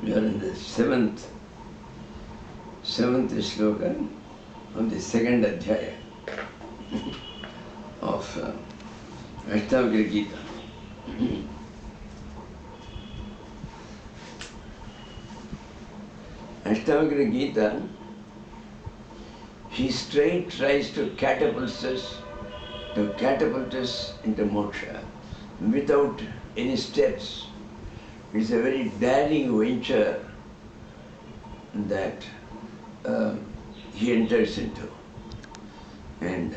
We are in the seventh shloka of the second adhyaya of Ashtavakra Gita. Ashtavakra Gita, he straight tries to catapult us into moksha without any steps. It's a very daring venture that he enters into. And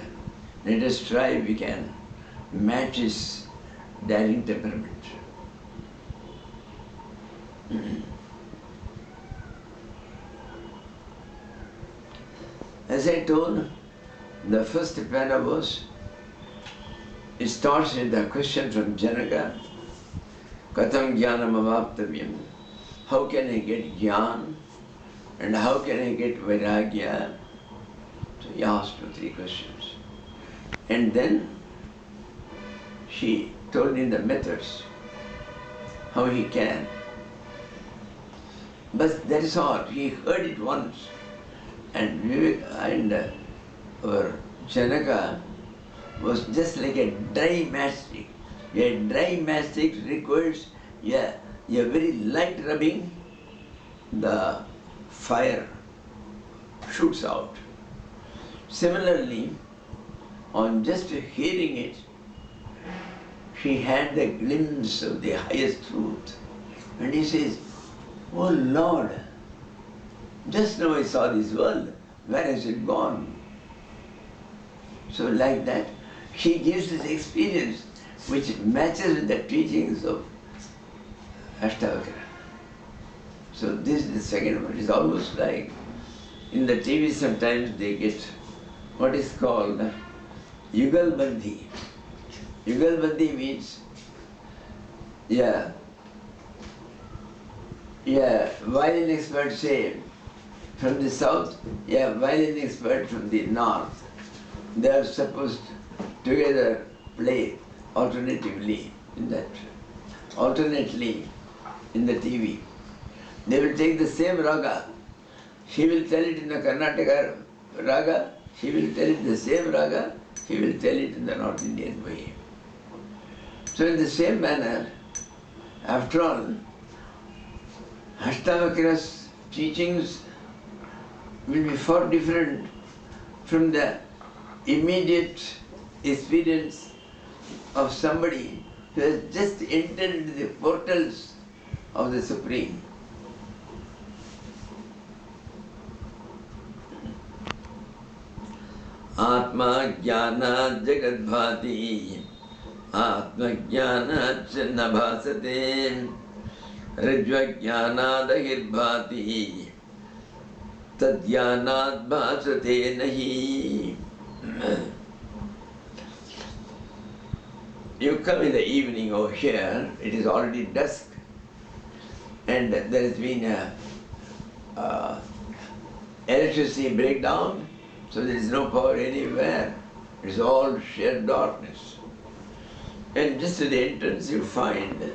let us try we can match his daring temperament. As I told, the first para was, it starts with the question from Janaka, Katham Jnanam Avaptavyam, how can I get Jnana and how can I get Vairagya? So he asked 2-3 questions. And then she told him the methods, how he can. But that is all, he heard it once. And our Janaka was just like a dry matchstick. A dry matchstick requires a very light rubbing, the fire shoots out. Similarly, on just hearing it, she had the glimpse of the highest truth. And he says, oh Lord, just now I saw this world, where has it gone? So like that, he gives this experience which matches with the teachings of Ashtavakra. So this is the second one. It's almost like in the TV sometimes they get what is called Yugalbandhi. Yugalbandhi means, violin expert say from the south, violin expert from the north. They are supposed together play alternately in the TV. They will take the same raga. He will tell it in the Karnataka raga, he will tell it the same raga, he will tell it in the North Indian way. So in the same manner, after all, Ashtavakra's teachings will be far different from the immediate experience of somebody who has just entered into the portals of the Supreme. Atma jnana jagat bhati, Atma jnana chinna bhasate, Rajva jnana dahir bhati, Tad jnanat bhasate nahi. You come in the evening over here, it is already dusk, and there has been a electricity breakdown, so there is no power anywhere. It is all sheer darkness. And just at the entrance you find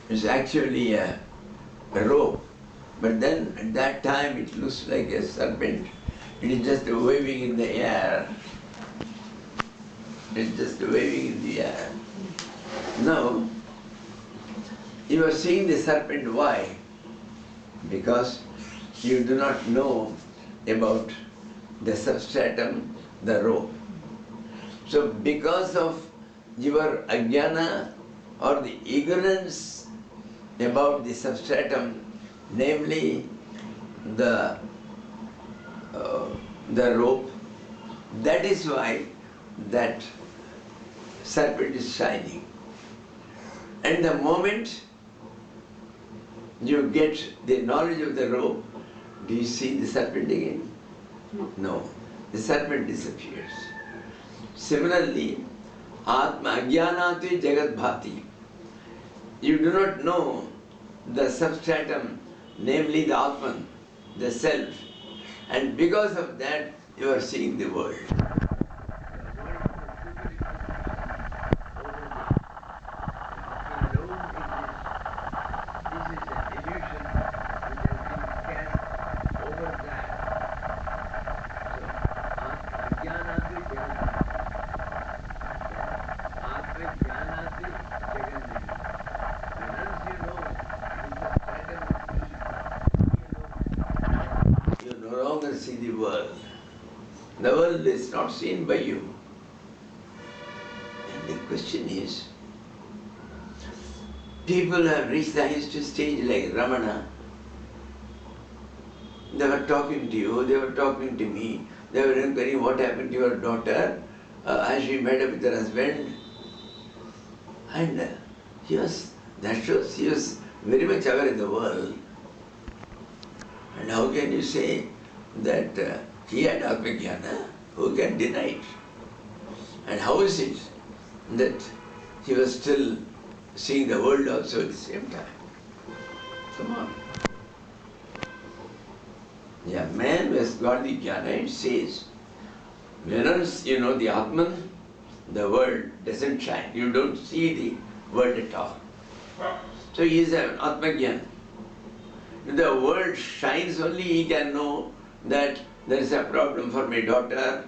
it's actually a rope, but then at that time it looks like a serpent. It is just waving in the air. It is just waving in the air. Now, you are seeing the serpent. Why? Because you do not know about the substratum, the rope. So because of your ajnana or the ignorance about the substratum, namely the rope, that is why that serpent is shining. And the moment you get the knowledge of the rope, do you see the serpent again? No. The serpent disappears. Similarly, Atma Ajnanati Jagat Bhati. You do not know the substratum, namely the Atman, the self. And because of that, you are seeing the world. This is an the world. The world is not seen by you. And the question is, people have reached the highest stage like Ramana. They were talking to you, they were talking to me, they were inquiring what happened to your daughter as she met up with her husband. And that shows he was very much aware in the world. And how can you say that he had Atmajnana? Who can deny it? And how is it that he was still seeing the world also at the same time? Come on. Yeah, man who has got the jnana, it says, whereas you know the Atman, the world doesn't shine. You don't see the world at all. So he is an Atmajnana. If the world shines only, he can know that there is a problem for my daughter,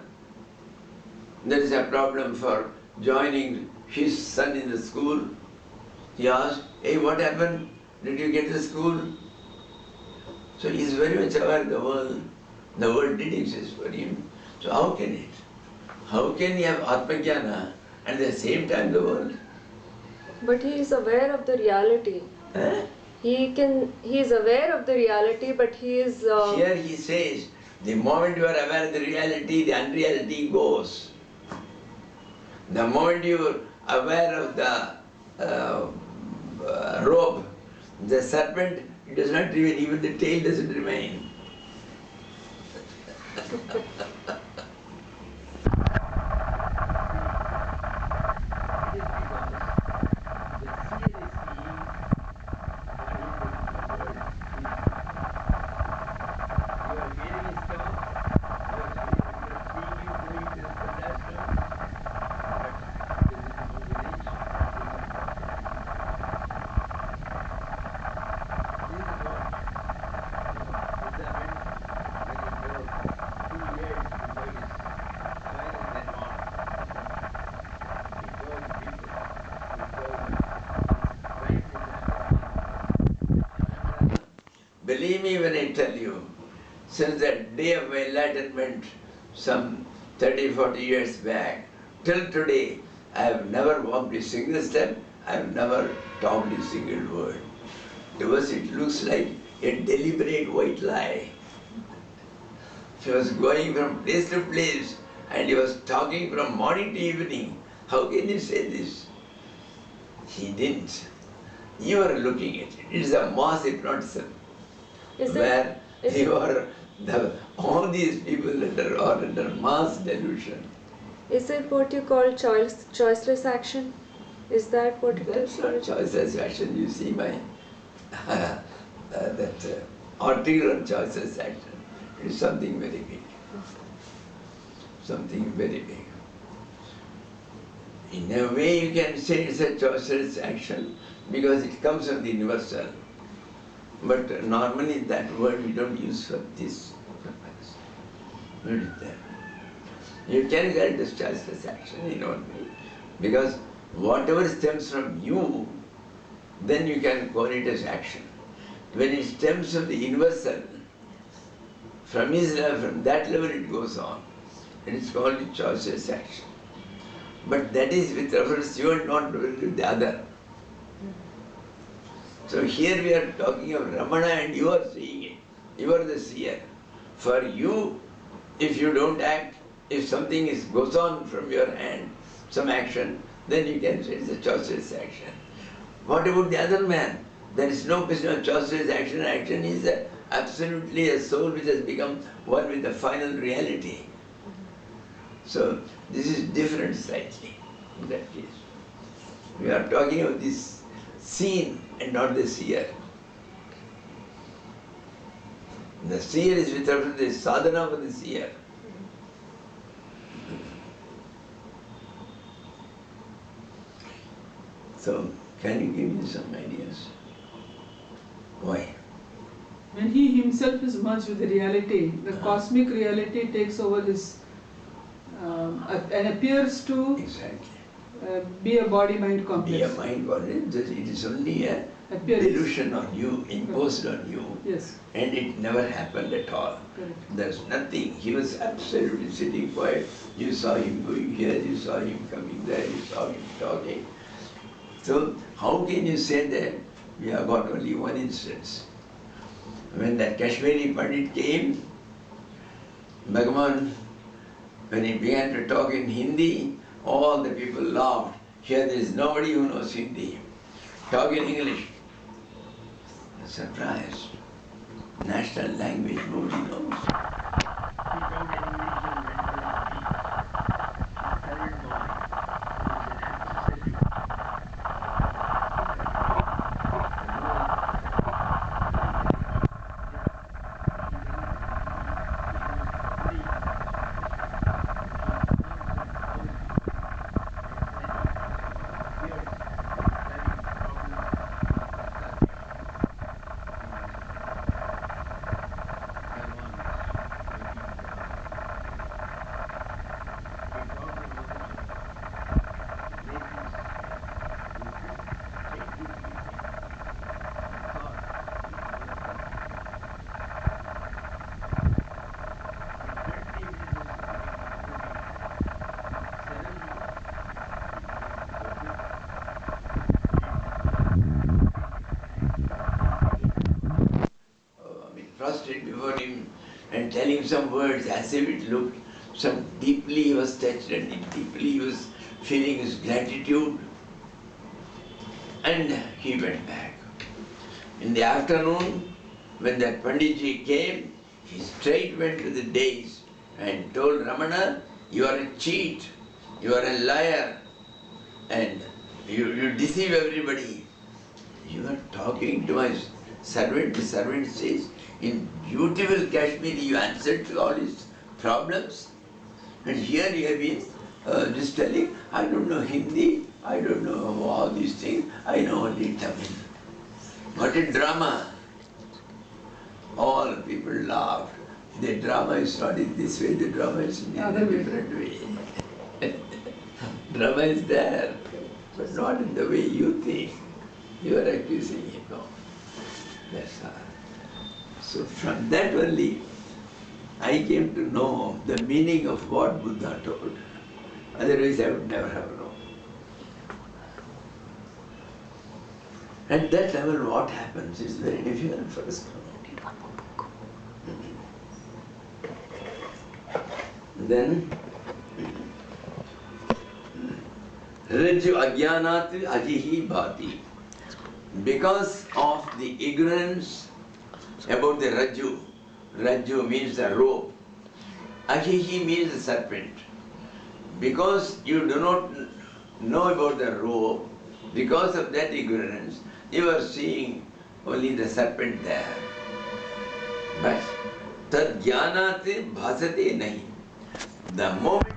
there is a problem for joining his son in the school. He asked, hey, what happened? Did you get to school? So he is very much aware of the world. The world did exist for him. So how can it? How can he have Atmajnana and at the same time the world? But he is aware of the reality. Eh? He is aware of the reality, but he is... Here he says, the moment you are aware of the reality, the unreality goes. The moment you are aware of the rope, the serpent, it does not remain, even the tail doesn't remain. Believe me when I tell you, since the day of my enlightenment, some 30, 40 years back, till today, I have never walked a single step, I have never talked a single word. To us it looks like a deliberate white lie. He was going from place to place and he was talking from morning to evening. How can you say this? He didn't. You are looking at it. It is a mass hypnotism. All these people are under mass delusion. Is it what you call choiceless action? Is that what it is? That's not choiceless action. You see my article on choiceless action. It is something very big. Something very big. In a way you can say it's a choiceless action because it comes from the universal. But normally that word we don't use for this purpose. Put it there. You can get this choiceless action in one way, because whatever stems from you, then you can call it as action. When it stems from the universal, from his level, from that level it goes on. It is called the choiceless action. But that is with reference to you and not with the other. So here we are talking of Ramana and you are seeing it. You are the seer. For you, if you don't act, if something goes on from your hand, some action, then you can say it's a choiceless action. What about the other man? There is no question of choiceless action. Action is absolutely a soul which has become one with the final reality. So this is different slightly in that case. We are talking of this seen and not the seer. The seer is with reference to the sadhana for the seer. So, can you give me some ideas? Why? When he himself is merged with the reality, the cosmic reality takes over his and appears to Exactly. Be a body-mind complex. Be a mind body. It is only a Appearance. delusion on you, imposed on you, Yes. and it never happened at all. Correct. There's nothing. He was absolutely sitting quiet. You saw him going here, you saw him coming there, you saw him talking. So how can you say that? We have got only one instance. When that Kashmiri Pandit came, Bhagavan, when he began to talk in Hindi, all the people laughed. Here there is nobody who knows Hindi. Talk in English. Surprised. National language, nobody knows. He talked in English and went to prostrate before him and telling some words as if it looked some deeply he was touched and deeply he was feeling his gratitude. And he went back. In the afternoon, when that Panditji came, he straight went to the dais and told Ramana, you are a cheat, you are a liar, and you deceive everybody. You are talking to my servant, the servant says, in beautiful Kashmiri you answered to all his problems. And here you have been just telling, I don't know Hindi, I don't know all these things, I know only Tamil. What a drama! All people laughed. The drama is not in this way, the drama is in a different way. Drama is there, but not in the way you think. You are accusing him. No. That's all. So from that only, I came to know the meaning of what Buddha told. Otherwise I would never have known. At that level what happens is very difficult for us to know. Then, Rajju Ajnanat Ajihi Bhati. Because of the ignorance about the Rajju, Rajju means the rope, Ajihi means the serpent. Because you do not know about the rope, because of that ignorance, you are seeing only the serpent there. But tad jnanate bhasate nahi. The moment